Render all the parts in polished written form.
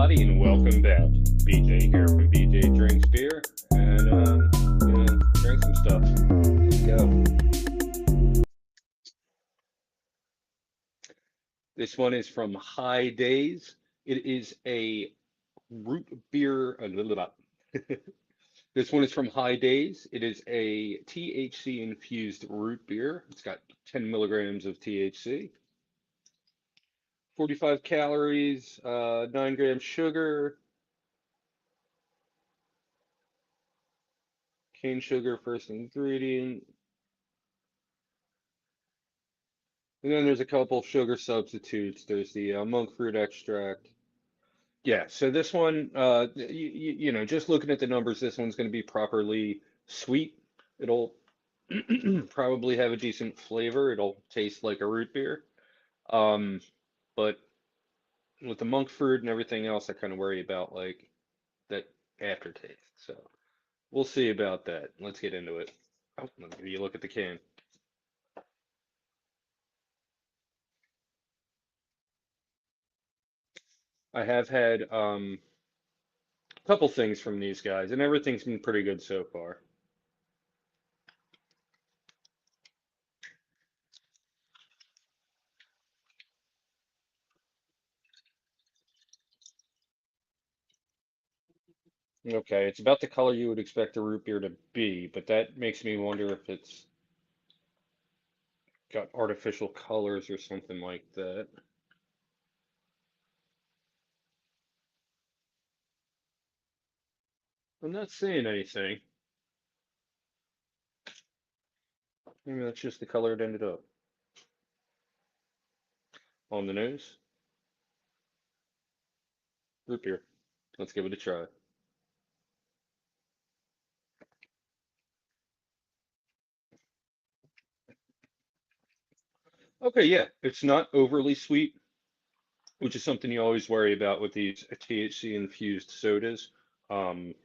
everybody, and welcome back. BJ here from BJ Drinks Beer, and drink some stuff. Let's go. This one is from High Days. It is a root beer. This one is from High Days. It is a THC infused root beer. It's got 10 milligrams of THC, 45 calories, 9 grams sugar, cane sugar, first ingredient. And then there's a couple sugar substitutes. There's the monk fruit extract. Yeah, so this one, just looking at the numbers, this one's going to be properly sweet. It'll probably have a decent flavor. It'll taste like a root beer. Um, but with the monk fruit and everything else, I kind of worry about like that aftertaste. So we'll see about that. Let's get into it. Oh, let me give you a look at the can. I have had a couple things from these guys, and everything's been pretty good so far. Okay, it's about the color you would expect a root beer to be, but that makes me wonder if it's got artificial colors or something like that. I'm not seeing anything. Maybe that's just the color it ended up on the nose. Root beer. Let's give it a try. Okay, yeah, it's not overly sweet, which is something you always worry about with these THC infused sodas. Um,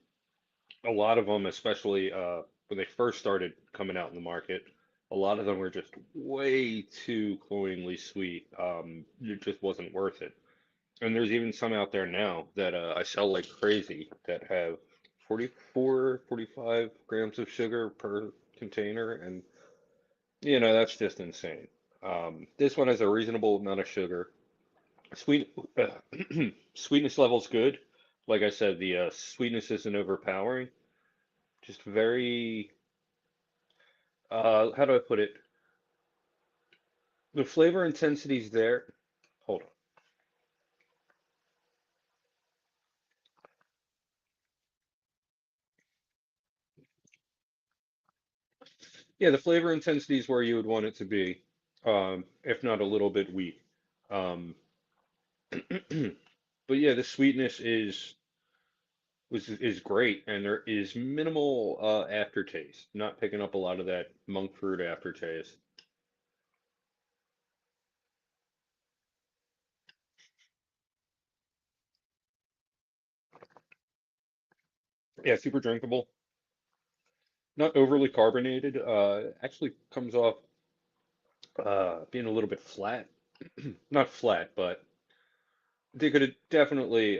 a lot of them, especially when they first started coming out in the market, a lot of them were just way too cloyingly sweet. It just wasn't worth it. And there's even some out there now that I sell like crazy that have 44, 45 grams of sugar per container, and that's just insane. This one has a reasonable amount of sugar. Sweet sweetness level's good. Like I said, the sweetness isn't overpowering. Just very how do I put it? The flavor intensity's there. Hold on. Yeah, the flavor intensity is where you would want it to be, if not a little bit weak. Um, but yeah, the sweetness is great, and there is minimal aftertaste. Not picking up a lot of that monk fruit aftertaste. Yeah, super drinkable. Not overly carbonated. Actually comes off being a little bit flat. Not flat, but they could have definitely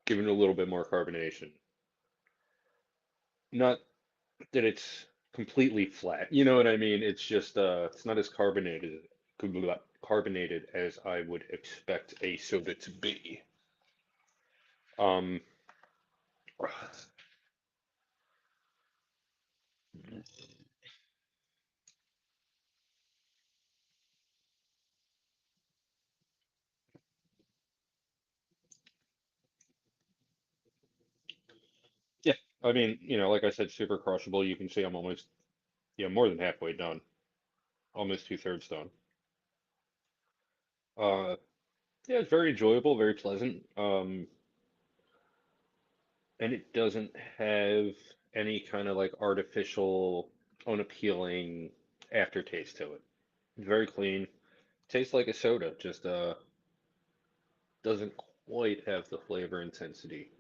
given it a little bit more carbonation. Not that it's completely flat. You know what I mean? It's just it's not as carbonated as I would expect a soda to be. Um, yeah, I mean, like I said, super crushable. You can see I'm almost, more than halfway done, almost two-thirds done. Uh, yeah, it's very enjoyable, very pleasant. And it doesn't have any kind of like artificial, unappealing aftertaste to it. Very clean. Tastes like a soda, just doesn't quite have the flavor intensity.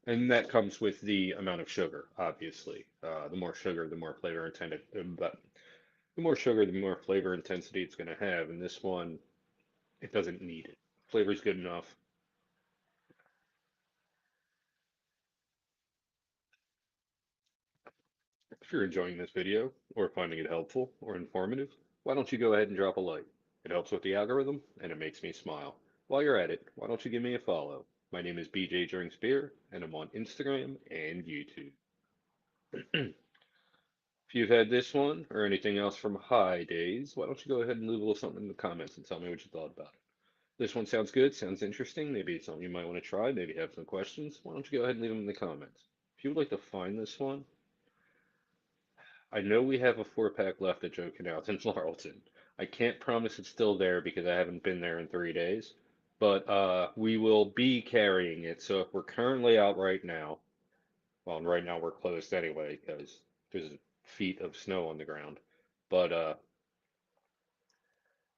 And that comes with the amount of sugar, obviously. The more sugar, the more flavor intended, but the more sugar, the more flavor intensity it's going to have. And this one, it doesn't need it. Flavor's good enough. you're enjoying this video or finding it helpful or informative, why don't you go ahead and drop a like? It helps with the algorithm and it makes me smile. While you're at it, why don't you give me a follow? My name is BJ Drinks Beer and I'm on Instagram and YouTube. If you've had this one or anything else from High Days, why don't you go ahead and leave a little something in the comments and tell me what you thought about it. This one sounds good, sounds interesting. Maybe it's something you might want to try, maybe have some questions. Why don't you go ahead and leave them in the comments? If you would like to find this one, I know we have a 4 pack left at Joe Canals in Marlton. I can't promise it's still there because I haven't been there in 3 days, but we will be carrying it. So if we're currently out right now, well, and right now we're closed anyway because there's feet of snow on the ground. But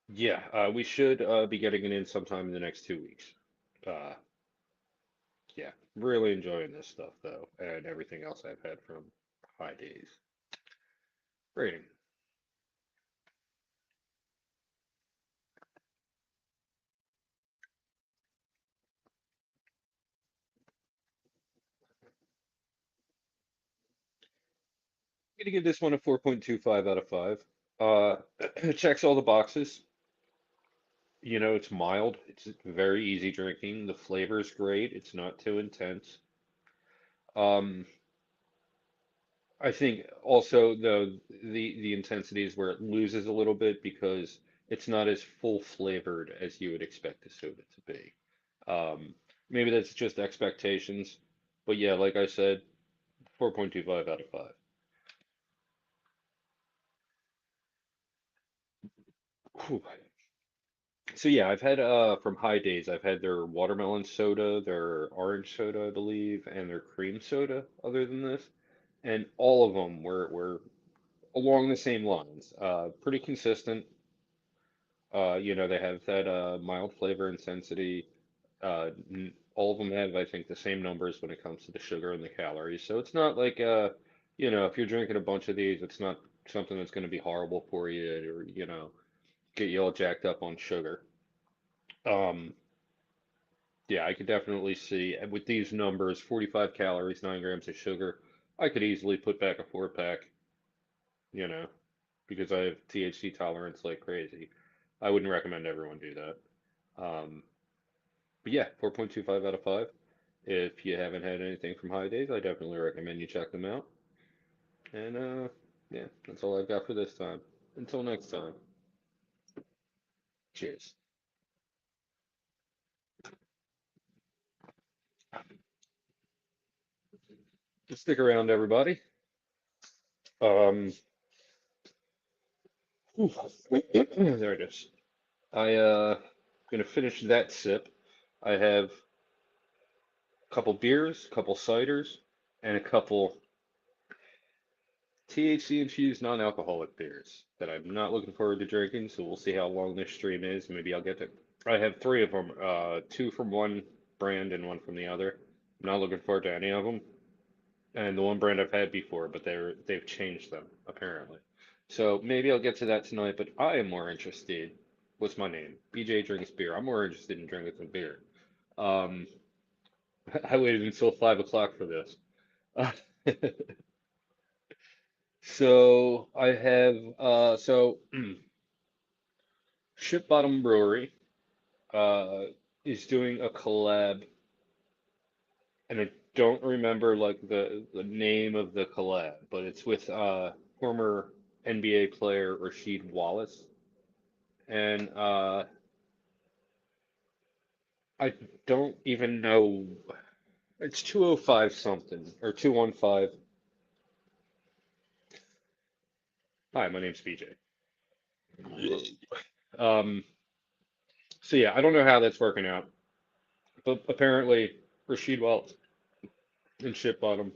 yeah, we should be getting it in sometime in the next 2 weeks. Uh, yeah, really enjoying this stuff though, and everything else I've had from High Days. Rating. I'm gonna give this one a 4.25 out of 5. Uh, it checks all the boxes. You know, it's mild. It's very easy drinking. The flavor's great. It's not too intense. Um, I think also though the intensity is where it loses a little bit because it's not as full flavored as you would expect a soda to be. Um, maybe that's just expectations, but yeah, like I said, 4.25 out of 5. Whew. So yeah, I've had from High Days, I've had their watermelon soda, their orange soda, I believe, and their cream soda, other than this. And all of them were along the same lines. Pretty consistent. They have that mild flavor intensity. All of them have, I think, the same numbers when it comes to the sugar and the calories. So it's not like, if you're drinking a bunch of these, it's not something that's going to be horrible for you or, get you all jacked up on sugar. Um, yeah, I could definitely see with these numbers, 45 calories, 9 grams of sugar, I could easily put back a 4 pack, you know, because I have THC tolerance like crazy. I wouldn't recommend everyone do that. Um, But yeah, 4.25 out of 5. If you haven't had anything from High Days, I definitely recommend you check them out. And yeah, that's all I've got for this time. Until next time, cheers. Stick around, everybody. Um, whew. There it is. I gonna finish that sip. I have a couple beers, a couple ciders, and a couple THC infused non-alcoholic beers that I'm not looking forward to drinking, so we'll see how long this stream is. Maybe I'll get to. I have three of them, two from one brand and one from the other. I'm not looking forward to any of them. And the one brand I've had before, but they've changed them apparently. So maybe I'll get to that tonight, but I am more interested. What's my name? BJ Drinks Beer. I'm more interested in drinking some beer. Um, I waited until 5 o'clock for this. So I have Ship Bottom Brewery uh is doing a collab, and I don't remember like the name of the collab, but it's with former NBA player Rasheed Wallace, and I don't even know, it's 205 something or 215. Hi, my name's BJ. Um so yeah, I don't know how that's working out, but apparently Rasheed Wallace and Ship Bottom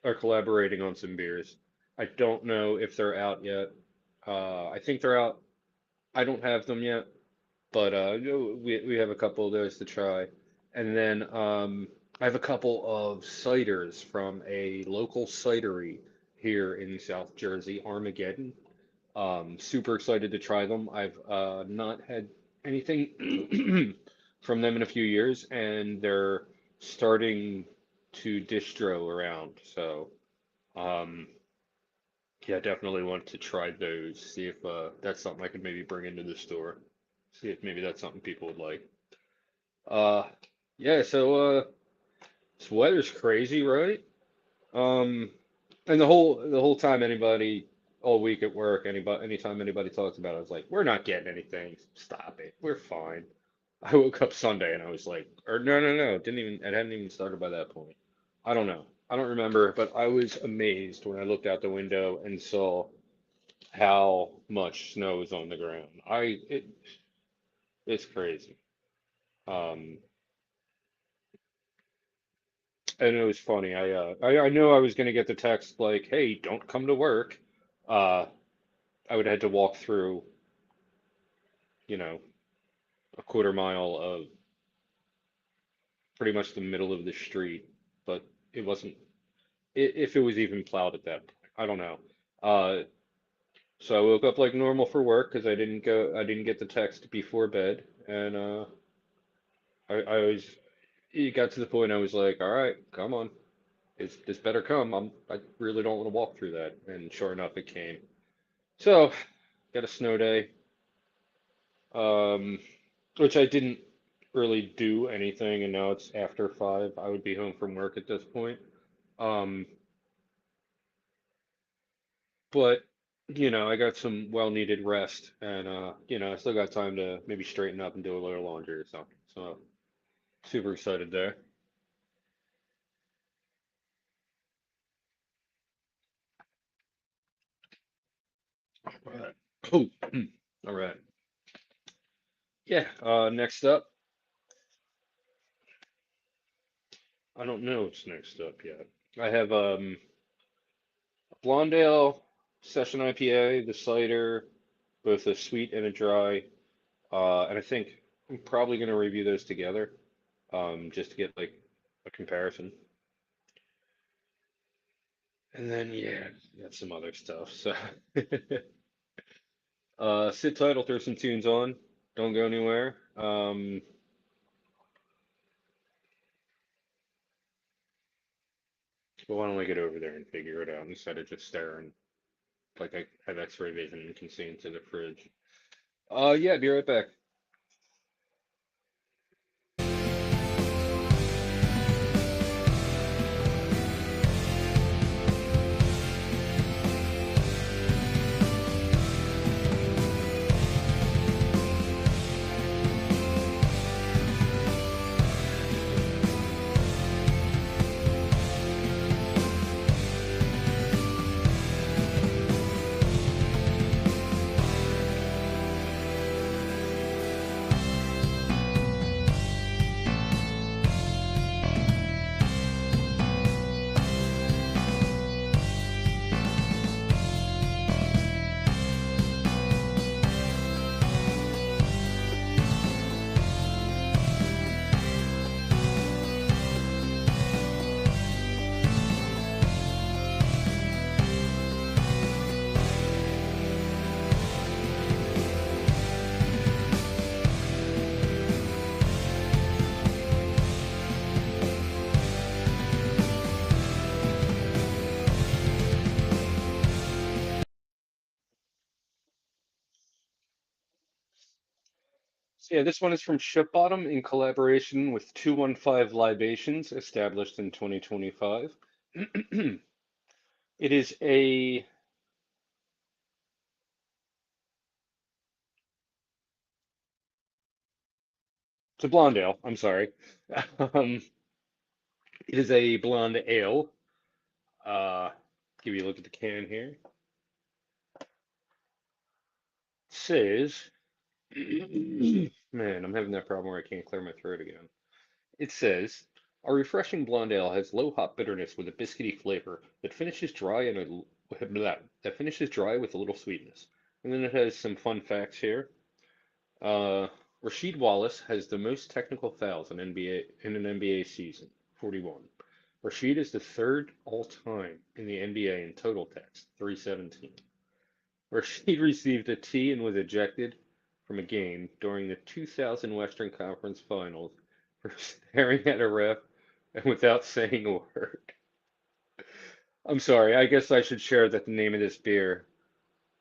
are collaborating on some beers. I don't know if they're out yet. I think they're out. I don't have them yet, but we have a couple of those to try. And then I have a couple of ciders from a local cidery here in South Jersey, Armageddon. Super excited to try them. I've not had anything from them in a few years, and they're starting to distro around. So. Um, Yeah, definitely want to try those. See if that's something I could maybe bring into the store. See if maybe that's something people would like. Uh, yeah. This weather's crazy, right? Um, and the whole time anybody all week at work, anytime anybody talks about it, I was like, we're not getting anything. Stop it. We're fine. I woke up Sunday and I was like, or no, no, no, it hadn't even started by that point. I don't know. I don't remember, but I was amazed when I looked out the window and saw how much snow is on the ground. It's crazy. Um, and it was funny. I know I was gonna get the text like, "Hey, don't come to work." Uh, I would have had to walk through, you know, a quarter mile of pretty much the middle of the street, but it wasn't, if it was even plowed at that point. I don't know. Uh, so I woke up like normal for work because I didn't get the text before bed, and I was, it got to the point I was like, all right, come on, this better come. I really don't want to walk through that, and sure enough, it came. So, got a snow day, um, which I didn't really do anything, and now it's after 5. I would be home from work at this point. Um, but I got some well-needed rest, and I still got time to maybe straighten up and do a little laundry or something. So, super excited there. All right. Oh, all right. Yeah. Next up, I don't know what's next up yet. I have Blonde Ale Session IPA, the cider, both a sweet and a dry. And I think I'm probably going to review those together, just to get like a comparison. And then yeah, got some other stuff. So sit tight, I'll throw some tunes on. Don't go anywhere. But why don't I get over there and figure it out instead of just staring like I have X-ray vision and can see into the fridge. Yeah, be right back. So yeah, this one is from Ship Bottom in collaboration with 215 Libations, established in 2025. It is a it's a blonde ale. I'm sorry. Um, it is a blonde ale. Uh, Give you a look at the can here. It says, man, I'm having that problem where I can't clear my throat again. It says, a refreshing blonde ale has low hop bitterness with a biscuity flavor that finishes dry with a little sweetness. And then it has some fun facts here. Uh, Rasheed Wallace has the most technical fouls in an NBA season, 41. Rasheed is the third all-time in the NBA in total tax, 317. Rasheed received a T and was ejected from a game during the 2000 Western Conference Finals for staring at a ref and without saying a word. I'm sorry. I guess I should share that the name of this beer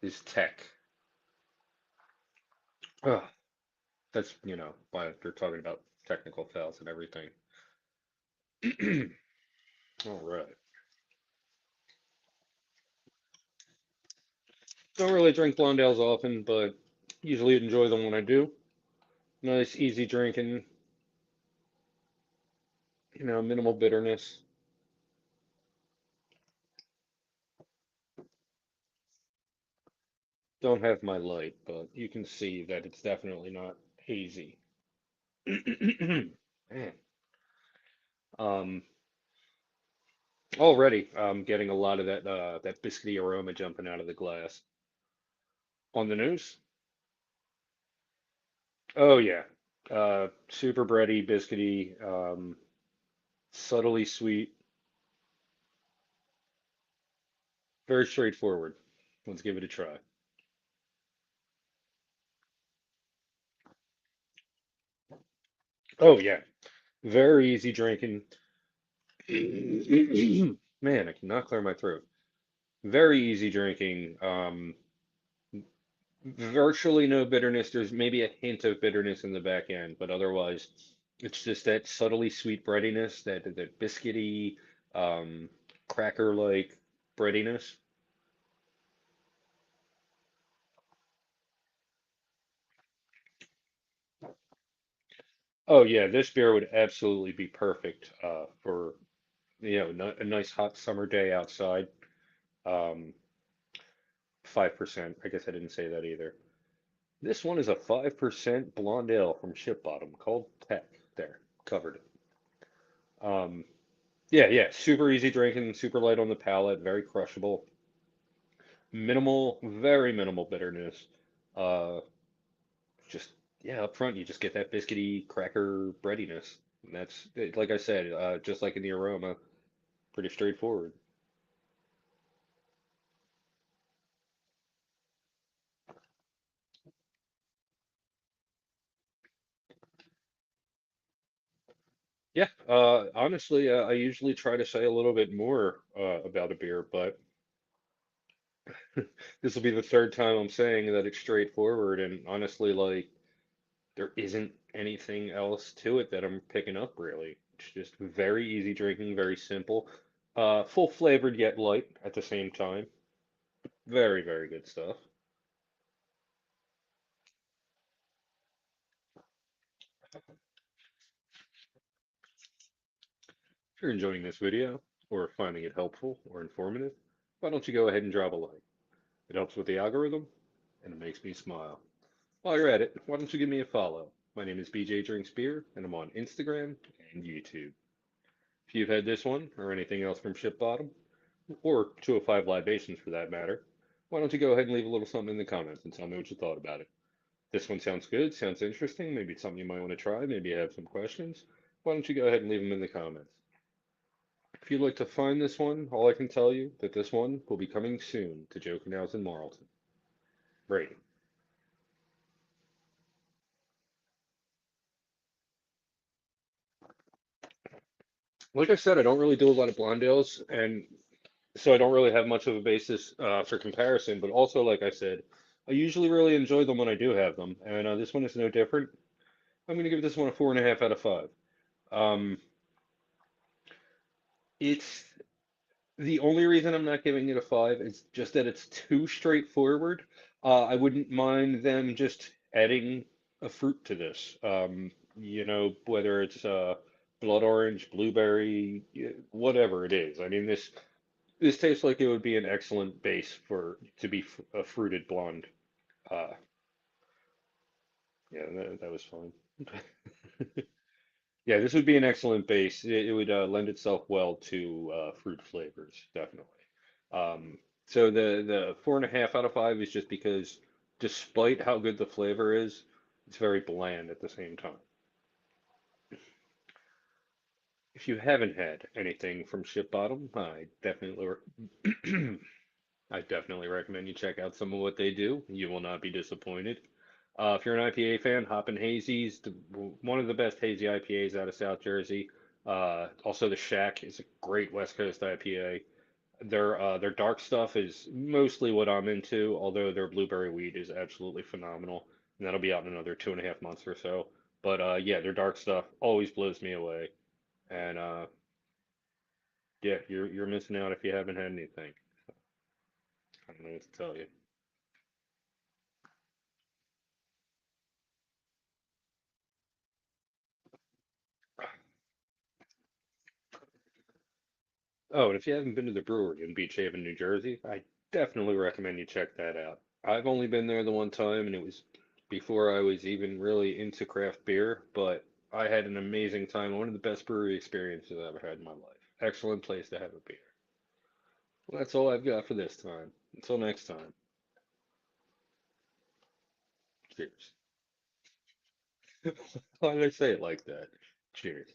is Tech. Ugh, that's, why they're talking about technical fails and everything. All right. Don't really drink Blondales often, but usually enjoy them when I do. Nice, easy drinking, minimal bitterness. Don't have my light, but you can see that it's definitely not hazy. Man, um, already I'm getting a lot of that biscuity aroma jumping out of the glass. On the news? Oh yeah, super bready, biscuity, subtly sweet, very straightforward. Let's give it a try. Oh yeah, very easy drinking. Man, I cannot clear my throat. Very easy drinking. Virtually no bitterness. There's maybe a hint of bitterness in the back end, but otherwise, it's just that subtly sweet breadiness, that biscuity, um, cracker-like breadiness. Oh yeah, this beer would absolutely be perfect for a nice hot summer day outside. Um, 5%. I guess I didn't say that either. This one is a 5% blonde ale from Ship Bottom called Tech. There, covered it. Um, yeah, yeah, super easy drinking, super light on the palate, very crushable. Minimal, very minimal bitterness. Uh, just yeah, up front you just get that biscuity cracker breadiness. And that's like I said, just like in the aroma, pretty straightforward. Yeah, honestly, I usually try to say a little bit more about a beer, but this will be the third time I'm saying that it's straightforward, and honestly, like there isn't anything else to it that I'm picking up really. It's just very easy drinking, very simple, full flavored yet light at the same time. Very, very good stuff. If you're enjoying this video or finding it helpful or informative, why don't you go ahead and drop a like? It helps with the algorithm and it makes me smile. While you're at it, why don't you give me a follow? My name is BJ Drinks Beer and I'm on Instagram and YouTube. If you've had this one or anything else from Ship Bottom, or 205 Libations for that matter, why don't you go ahead and leave a little something in the comments and tell me what you thought about it? This one sounds good, sounds interesting, maybe it's something you might want to try, maybe you have some questions. Why don't you go ahead and leave them in the comments? If you'd like to find this one, all I can tell you that this one will be coming soon to Joe Canals in Marlton. Brady. Like I said, I don't really do a lot of blonde ales, and so I don't really have much of a basis for comparison. But also, like I said, I usually really enjoy them when I do have them, and this one is no different. I'm going to give this one a 4.5 out of 5. Um, it's the only reason I'm not giving it a 5 is just that it's too straightforward. I wouldn't mind them just adding a fruit to this. Whether it's blood orange, blueberry, whatever it is. I mean, this tastes like it would be an excellent base for to be a fruited blonde. Uh, yeah, that was fine. Yeah, this would be an excellent base. It would lend itself well to fruit flavors, definitely. So the 4.5 out of 5 is just because, despite how good the flavor is, it's very bland at the same time. If you haven't had anything from Ship Bottom, I definitely recommend you check out some of what they do. You will not be disappointed. If you're an IPA fan, Hoppin' Hazy's one of the best hazy IPAs out of South Jersey. Also, the Shack is a great West Coast IPA. Their dark stuff is mostly what I'm into, although their blueberry wheat is absolutely phenomenal, and that'll be out in another 2.5 months or so. But yeah, their dark stuff always blows me away, and yeah, you're missing out if you haven't had anything. I don't know what to tell you. Oh, and if you haven't been to the brewery in Beach Haven, New Jersey, I definitely recommend you check that out. I've only been there the one time, and it was before I was even really into craft beer, but I had an amazing time. One of the best brewery experiences I've ever had in my life. Excellent place to have a beer. Well, that's all I've got for this time. Until next time, cheers. Why did I say it like that? Cheers.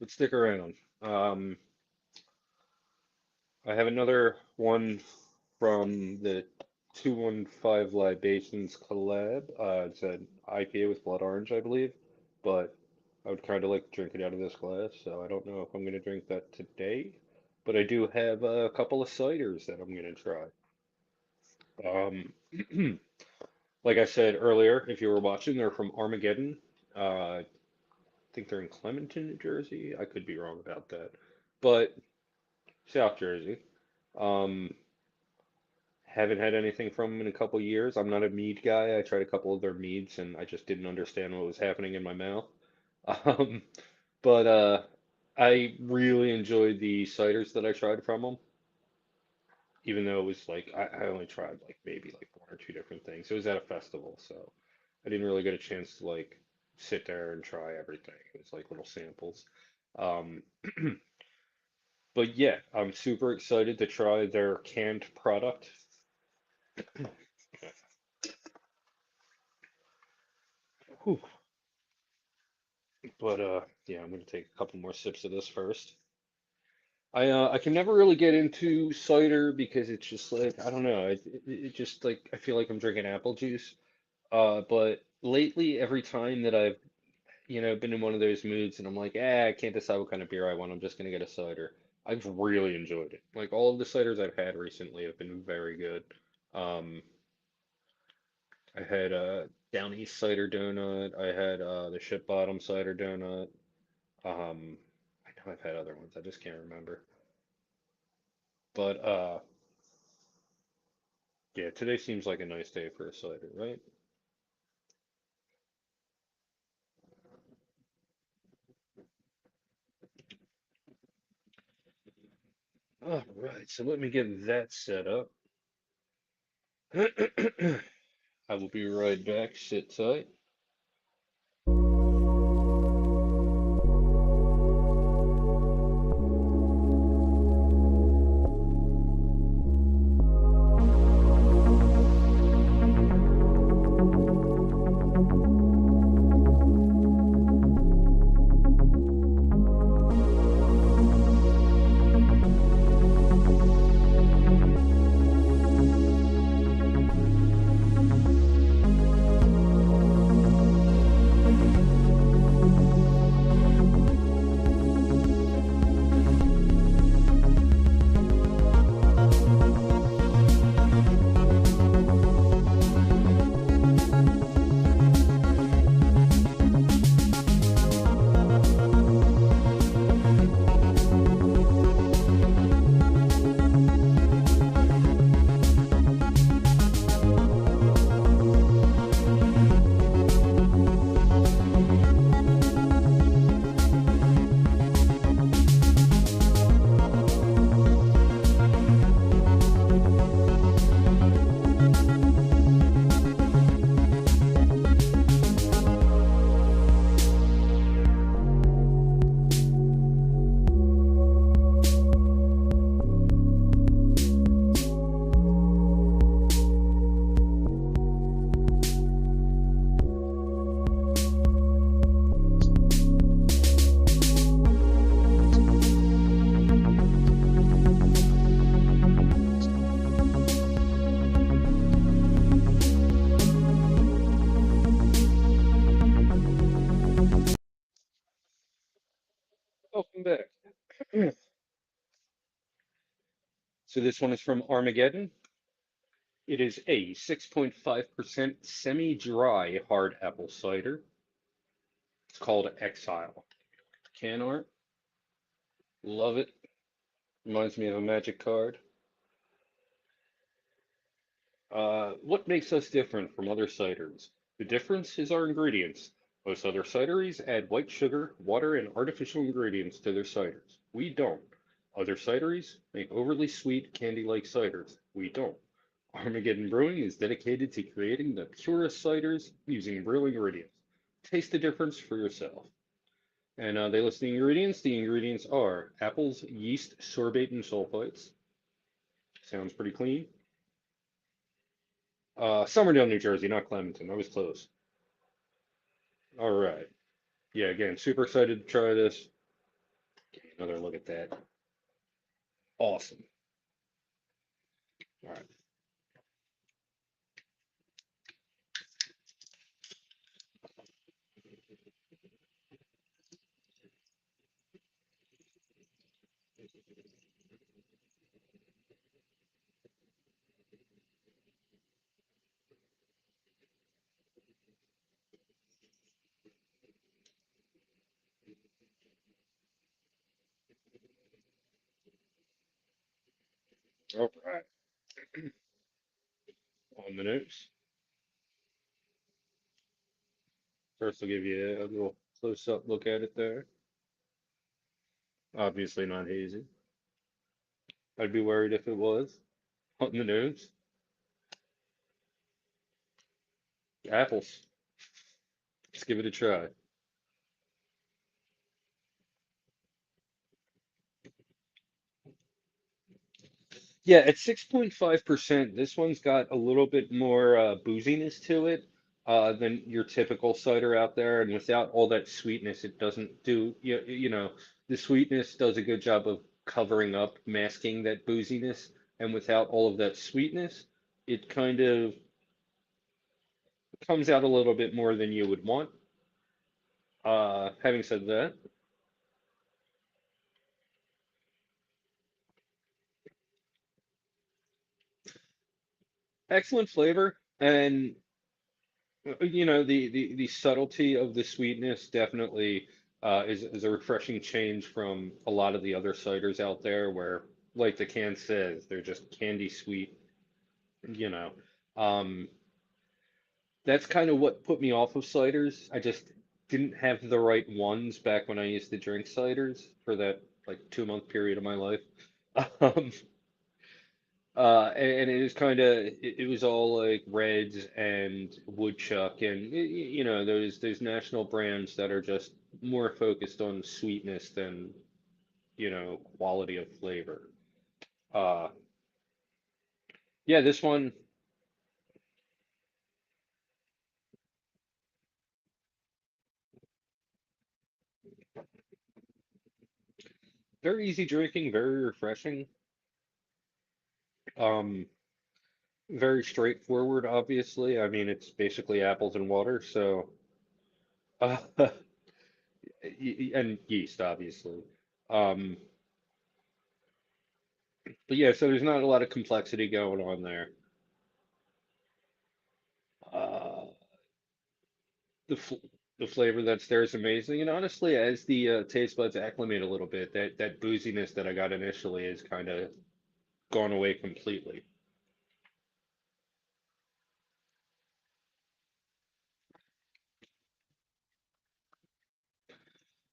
But stick around. I have another one from the 215 Libations collab. It's an IPA with blood orange, I believe, but I would kind of like to drink it out of this glass, so I don't know if I'm going to drink that today. But I do have a couple of ciders that I'm going to try. Um, like I said earlier, if you were watching, they're from Armageddon. I think they're in Clementon, New Jersey. I could be wrong about that, but South Jersey. Um, Haven't had anything from them in a couple years. I'm not a mead guy. I tried a couple of their meads and I just didn't understand what was happening in my mouth. Um, but I really enjoyed the ciders that I tried from them, even though it was like I only tried like maybe like one or two different things. It was at a festival, so I didn't really get a chance to like sit there and try everything. It was like little samples. Um, but yeah, I'm super excited to try their canned product. Whew. But yeah, I'm gonna take a couple more sips of this first. I can never really get into cider because it's just like I don't know. It just like I feel like I'm drinking apple juice. But lately, every time that I've been in one of those moods and I'm like, I can't decide what kind of beer I want. I'm just gonna get a cider. I've really enjoyed it. Like all of the ciders I've had recently have been very good. Um, I had Down East cider donut. I had the Ship Bottom cider donut. I know I've had other ones. I just can't remember. But yeah, today seems like a nice day for a cider, right? All right, so let me get that set up. I will be right back. Sit tight. Welcome back. So this one is from Armageddon. It is a 6.5% semi-dry hard apple cider. It's called Exile. Can art, love it. Reminds me of a Magic card. What makes us different from other ciders? The difference is our ingredients. Most other cideries add white sugar, water, and artificial ingredients to their ciders. We don't. Other cideries make overly sweet, candy-like ciders. We don't. Armageddon Brewing is dedicated to creating the purest ciders using real ingredients. Taste the difference for yourself. And they list the ingredients. The ingredients are apples, yeast, sorbate, and sulfites. Sounds pretty clean. Somerdale, New Jersey, not Clementon. I was close. All right. Yeah, again, super excited to try this. Another look at that. Awesome. All right. All right. On the nose. First, I'll give you a little close-up look at it there. Obviously not hazy. I'd be worried if it was. On the nose. Apples. Let's give it a try. Yeah, at 6.5%, this one's got a little bit more booziness to it than your typical cider out there. And without all that sweetness, it doesn't do, the sweetness does a good job of covering up, masking that booziness. And without all of that sweetness, it kind of comes out a little bit more than you would want. Having said that, excellent flavor. And the subtlety of the sweetness definitely is a refreshing change from a lot of the other ciders out there where, like the can says, they're just candy sweet, you know. Um, that's kind of what put me off of ciders. I just didn't have the right ones back when I used to drink ciders for that like 2 month period of my life. Um, and it was kind of it was all like Reds and Woodchuck and those national brands that are just more focused on sweetness than quality of flavor. Uh, yeah, this one very easy drinking, very refreshing, um, very straightforward. Obviously, I mean it's basically apples and water, so uh, and yeast, obviously. Um, but yeah, so there's not a lot of complexity going on there. Uh, the fl the flavor that's there is amazing, and honestly, as the taste buds acclimate a little bit, that booziness that I got initially is kind of gone away completely.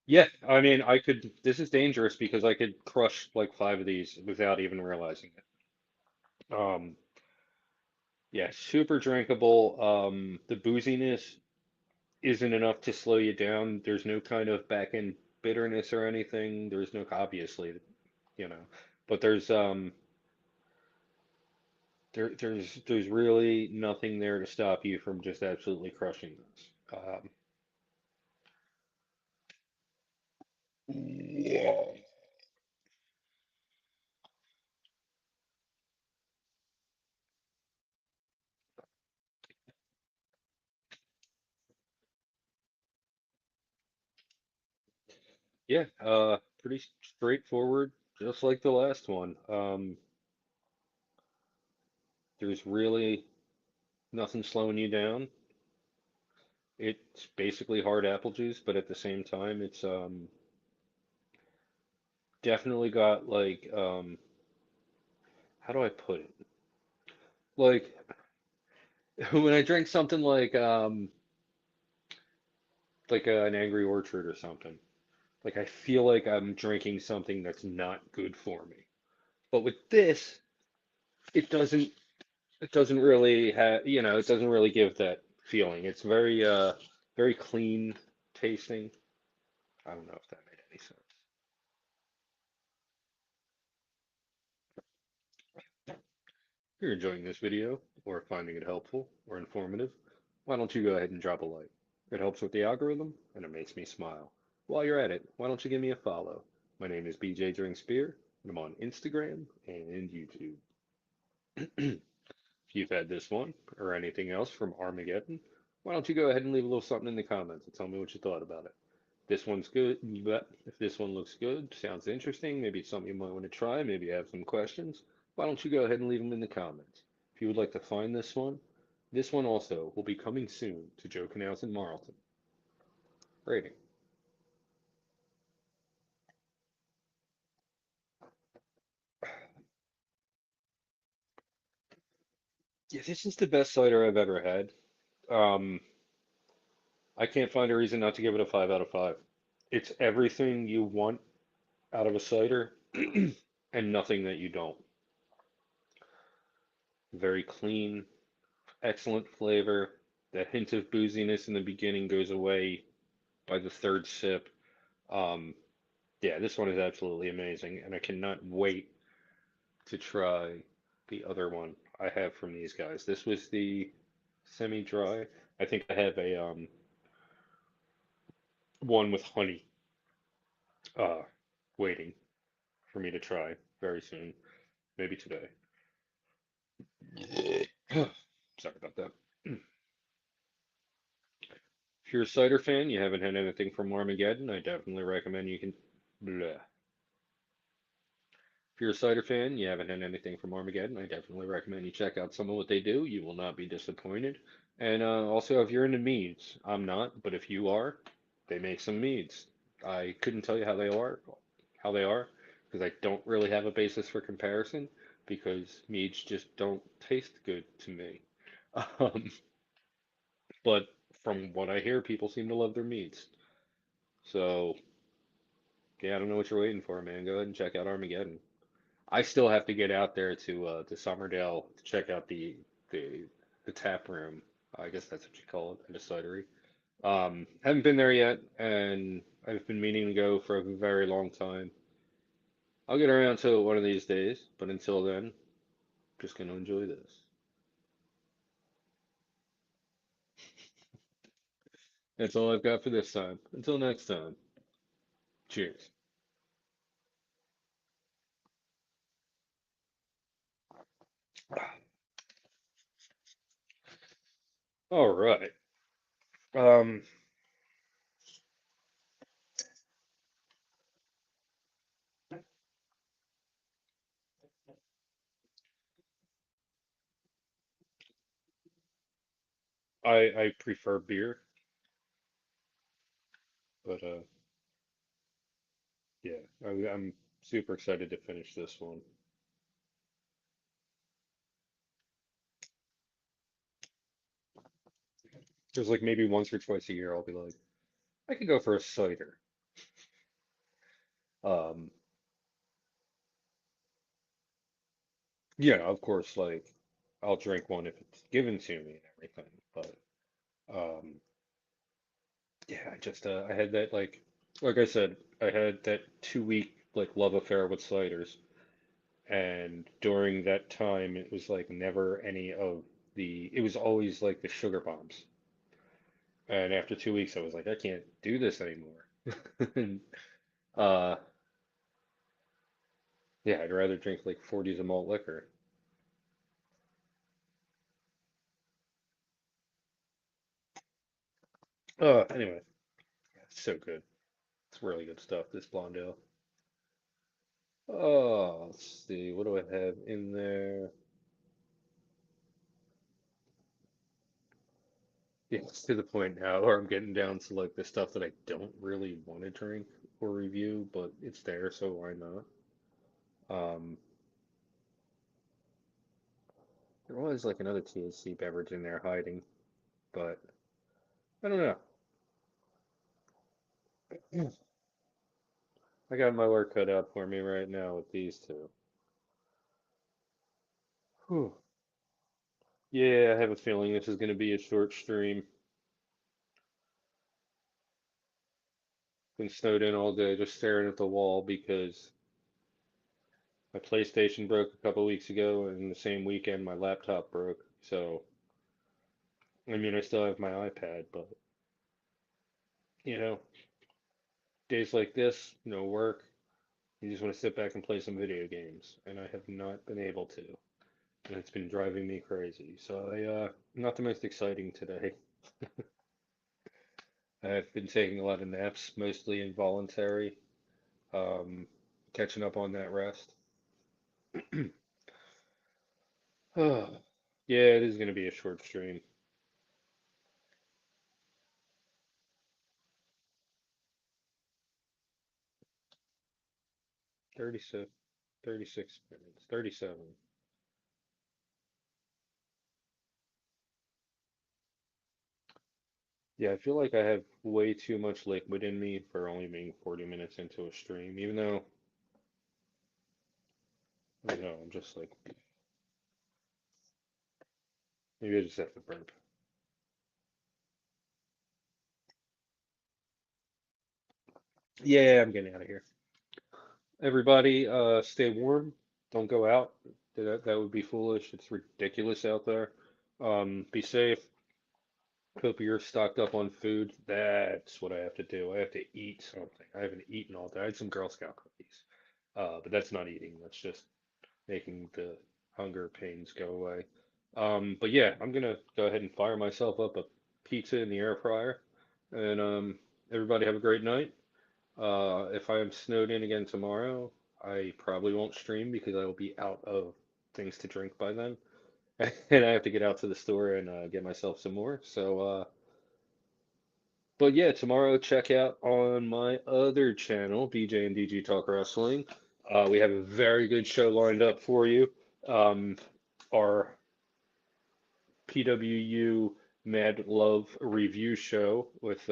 Yeah, I mean, I could. This is dangerous because I could crush like 5 of these without even realizing it. Yeah, super drinkable. The booziness isn't enough to slow you down. There's no kind of back end bitterness or anything. There's no, obviously, you know, but there's really nothing there to stop you from just absolutely crushing this. Yeah. Yeah, pretty straightforward, just like the last one. There's really nothing slowing you down. It's basically hard apple juice, but at the same time, it's definitely got like how do I put it? Like when I drink something like an Angry Orchard or something, like I feel like I'm drinking something that's not good for me. But with this, it doesn't it doesn't really have, it doesn't really give that feeling. It's very clean tasting. I don't know if that made any sense. If you're enjoying this video or finding it helpful or informative, why don't you go ahead and drop a like? It helps with the algorithm and it makes me smile. While you're at it, why don't you give me a follow? My name is BJ Drinks Beer and I'm on Instagram and YouTube. If you've had this one or anything else from Armageddon, why don't you go ahead and leave a little something in the comments and tell me what you thought about it. This one's good, but if this one looks good, sounds interesting, maybe it's something you might want to try, maybe you have some questions, why don't you go ahead and leave them in the comments. If you would like to find this one also will be coming soon to Joe Canals and Marlton. Rating. Yeah, this is the best cider I've ever had. Um, I can't find a reason not to give it a 5 out of 5. It's everything you want out of a cider and nothing that you don't. Very clean, excellent flavor. That hint of booziness in the beginning goes away by the third sip. Um, yeah, this one is absolutely amazing, and I cannot wait to try the other one I have from these guys. This was the semi-dry. I think I have a one with honey uh waiting for me to try very soon, maybe today. Sorry about that. If you're a cider fan, you haven't had anything from Armageddon, I definitely recommend you can. Bleh. If you're a cider fan, you haven't had anything from Armageddon, I definitely recommend you check out some of what they do. You will not be disappointed. And also, if you're into meads, I'm not, but if you are, they make some meads. I couldn't tell you how they are, because I don't really have a basis for comparison, because meads just don't taste good to me. Um, but from what I hear, people seem to love their meads. So, yeah, I don't know what you're waiting for, man. Go ahead and check out Armageddon. I still have to get out there to Somerdale to check out the the tap room. I guess that's what you call it, at a cidery. Haven't been there yet, and I've been meaning to go for a very long time. I'll get around to it one of these days, but until then, just gonna enjoy this. That's all I've got for this time. Until next time, cheers. All right. Um, I prefer beer, but yeah, I'm super excited to finish this one. There's like maybe once or twice a year I'll be like, I could go for a cider. Um, yeah, of course, like I'll drink one if it's given to me and everything. But um, yeah, I had that like I said, I had that 2 week like love affair with ciders, and during that time it was like never any of it was always like the sugar bombs. And after 2 weeks, I was like, I can't do this anymore. And uh, yeah, I'd rather drink like 40s of malt liquor. Anyway, yeah, it's so good. It's really good stuff, this Blonde Ale. Oh, let's see. What do I have in there? Yeah, it's to the point now where I'm getting down to like the stuff that I don't really want to drink or review, but it's there, so why not? Um, there was like another THC beverage in there hiding, but I don't know. I got my work cut out for me right now with these two. Whew. Yeah, I have a feeling this is going to be a short stream. Been snowed in all day, just staring at the wall because my PlayStation broke a couple weeks ago, and the same weekend my laptop broke. So, I mean, I still have my iPad, but you know, days like this, no work, you just want to sit back and play some video games, and I have not been able to, and it's been driving me crazy. So not the most exciting today. I've been taking a lot of naps, mostly involuntary, um, catching up on that rest. Oh, yeah, it is going to be a short stream. 36, 36 minutes, 37. Yeah, I feel like I have way too much liquid in me for only being 40 minutes into a stream, even though, I don't know, I'm just like, maybe I just have to burp. Yeah, I'm getting out of here. Everybody, stay warm. Don't go out. That would be foolish. It's ridiculous out there. Be safe. Hope you're stocked up on food. That's what I have to do. I have to eat something. I haven't eaten all day. I had some Girl Scout cookies. But that's not eating. That's just making the hunger pains go away. But yeah, I'm gonna go ahead and fire myself up a pizza in the air fryer. And everybody have a great night. If I am snowed in again tomorrow, I probably won't stream because I will be out of things to drink by then. And I have to get out to the store and get myself some more. But yeah, tomorrow check out on my other channel, BJ and DG Talk Wrestling. We have a very good show lined up for you. Um, our PWU Mad Love review show with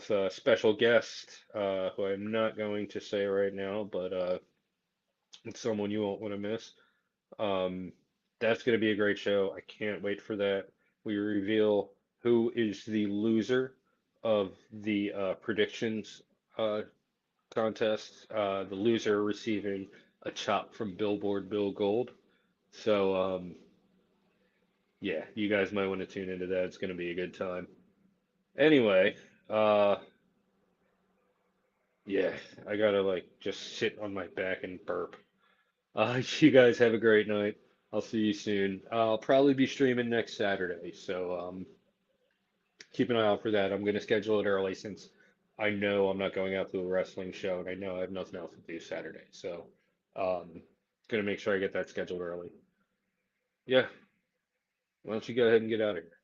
a special guest who I'm not going to say right now, but it's someone you won't want to miss. Um, that's going to be a great show. I can't wait for that. We reveal who is the loser of the predictions uh, contest. The loser receiving a chop from Billboard Bill Gold. So, yeah, you guys might want to tune into that. It's going to be a good time. Anyway, uh, yeah, I gotta like just sit on my back and burp. You guys have a great night. I'll see you soon. I'll probably be streaming next Saturday, so keep an eye out for that. I'm gonna schedule it early since I know I'm not going out to a wrestling show and I know I have nothing else to do Saturday. So, gonna make sure I get that scheduled early. Yeah, why don't you go ahead and get out of here?